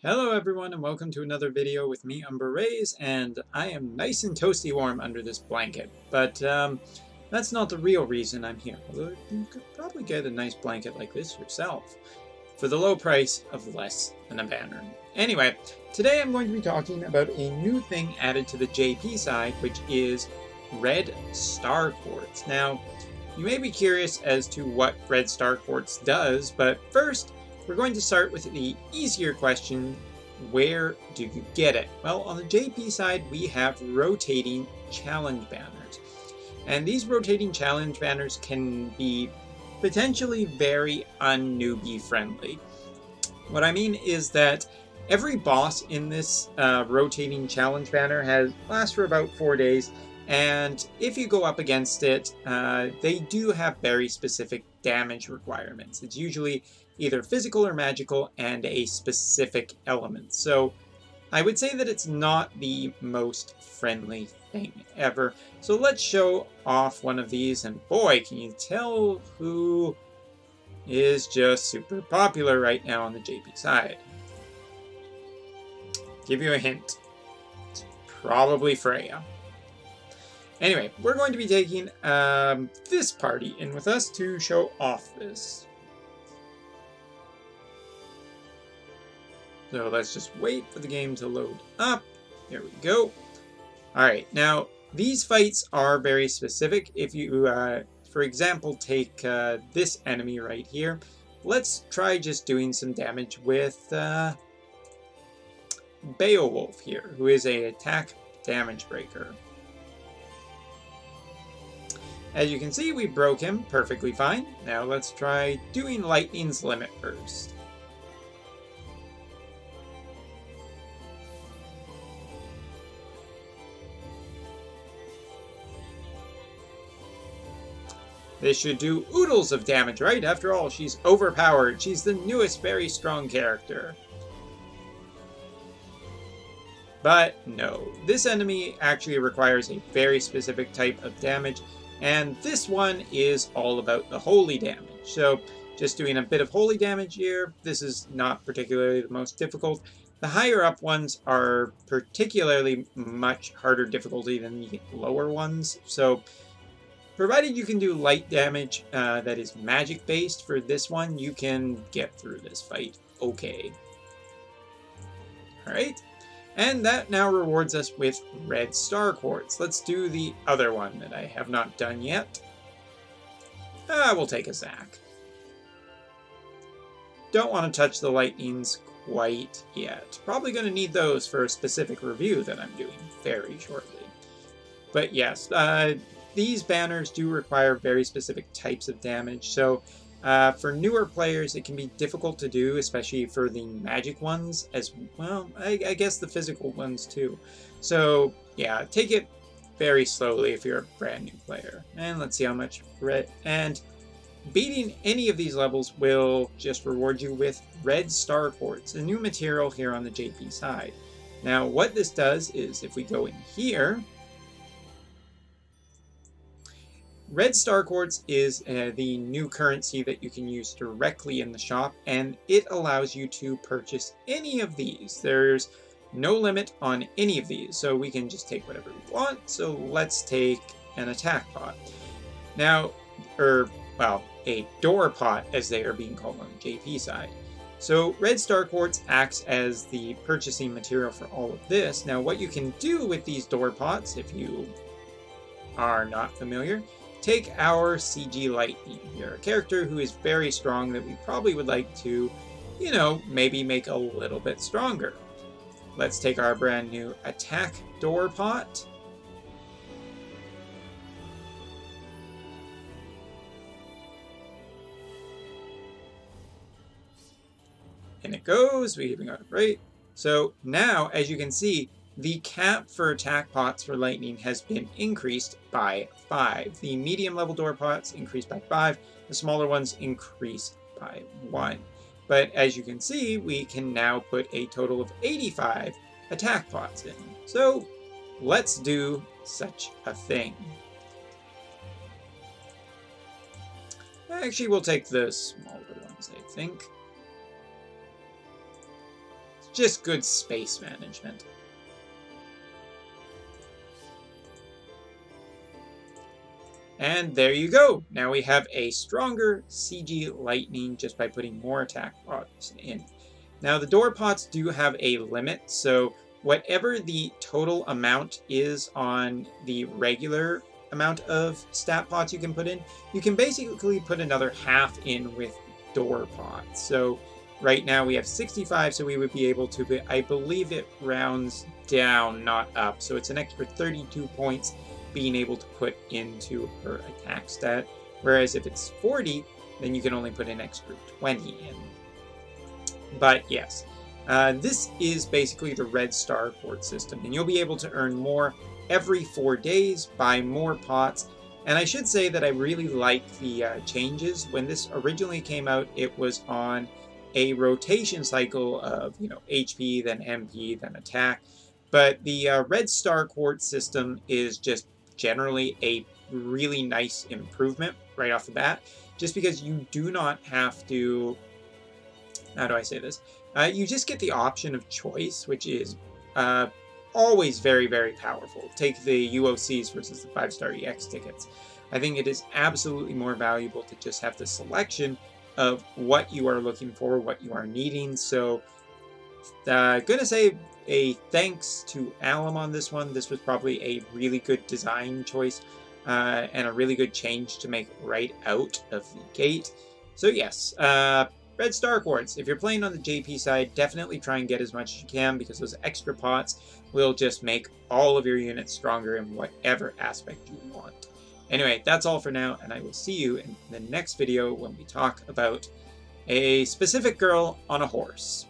Hello everyone and welcome to another video with me, Umber Rays, and I am nice and toasty warm under this blanket. But that's not the real reason I'm here, although you could probably get a nice blanket like this yourself for the low price of less than a banner. Anyway, today I'm going to be talking about a new thing added to the JP side, which is Red Star Quartz. Now, you may be curious as to what Red Star Quartz does, but first, we're going to start with the easier question, where do you get it? Well, on the JP side, we have rotating challenge banners. And these rotating challenge banners can be potentially very un-newbie friendly. What I mean is that every boss in this rotating challenge banner lasts for about 4 days, and if you go up against it, they do have very specific damage requirements. It's usually either physical or magical and a specific element. So I would say that it's not the most friendly thing ever. So let's show off one of these, and boy, can you tell who is just super popular right now on the JP side. Give you a hint. It's probably Freya. Anyway, we're going to be taking this party in with us to show off this. So let's just wait for the game to load up. There we go. Alright, now these fights are very specific. If you, for example, take this enemy right here, let's try just doing some damage with Beowulf here, who is a attack damage breaker. As you can see, we broke him perfectly fine. Now let's try doing Lightning's Limit first. This should do oodles of damage, right? After all, she's overpowered. She's the newest very strong character. But no, this enemy actually requires a very specific type of damage, and this one is all about the holy damage. So just doing a bit of holy damage here, this is not particularly the most difficult. The higher up ones are particularly much harder difficulty than the lower ones. So provided you can do light damage that is magic based for this one, you can get through this fight okay. Alright. And that now rewards us with Red Star Quartz. Let's do the other one that I have not done yet. We'll take a Zac. Don't want to touch the lightnings quite yet. Probably going to need those for a specific review that I'm doing very shortly. But yes, these banners do require very specific types of damage. So for newer players, it can be difficult to do, especially for the magic ones as well. I guess the physical ones too. So yeah, take it very slowly if you're a brand new player. And let's see how much red. And beating any of these levels will just reward you with Red Star Quartz, a new material here on the JP side. Now, what this does is if we go in here, Red Star Quartz is the new currency that you can use directly in the shop, and it allows you to purchase any of these. There's no limit on any of these, so we can just take whatever we want. So let's take an attack pot. Now, well, a door pot as they are being called on the JP side. So Red Star Quartz acts as the purchasing material for all of this. Now what you can do with these door pots, if you are not familiar, take our CG Lightning here, a character who is very strong that we probably would like to, you know, maybe make a little bit stronger. Let's take our brand new attack door pot. And it goes, we even got it right. So now, as you can see, the cap for attack pots for lightning has been increased by 5. The medium level door pots increased by 5. The smaller ones increased by 1. But as you can see, we can now put a total of 85 attack pots in. So let's do such a thing. Actually, we'll take the smaller ones, I think. just good space management. And there you go. Now we have a stronger CG Lightning just by putting more attack pots in. Now the door pots do have a limit, so whatever the total amount is on the regular amount of stat pots you can put in, you can basically put another half in with door pots. So right now we have 65, so we would be able to, I believe it rounds down, not up, so it's an extra 32 points being able to put into her attack stat, whereas if it's 40, then you can only put an extra 20 in. But yes, this is basically the Red Star Quartz system, and you'll be able to earn more every 4 days, buy more pots, and I should say that I really like the changes. When this originally came out, it was on a rotation cycle of, HP, then MP, then attack, but the Red Star Quartz system is just generally a really nice improvement right off the bat, just because you do not have to, how do I say this? You just get the option of choice, which is always very, very powerful. Take the UOCs versus the 5-star EX tickets. I think it is absolutely more valuable to just have the selection of what you are looking for, what you are needing. So, gonna say a thanks to Alum on this one. This was probably a really good design choice and a really good change to make right out of the gate. So yes, Red Star Quartz. If you're playing on the JP side, definitely try and get as much as you can, because those extra pots will just make all of your units stronger in whatever aspect you want. Anyway, that's all for now, and I will see you in the next video when we talk about a specific girl on a horse.